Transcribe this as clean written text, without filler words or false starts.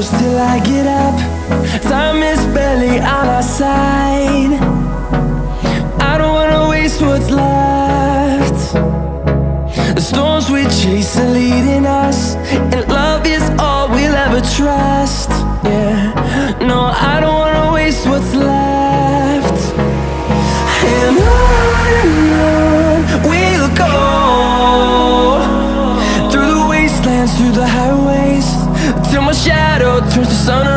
close till I get up. Time is barely on our side. I don't wanna waste what's left. The storms we chase are leading us, and love is all we'll ever trust. Yeah, no, I don't wanna waste what's left. And on we'll go, through the wastelands, through the highways, till my shadow turns to sun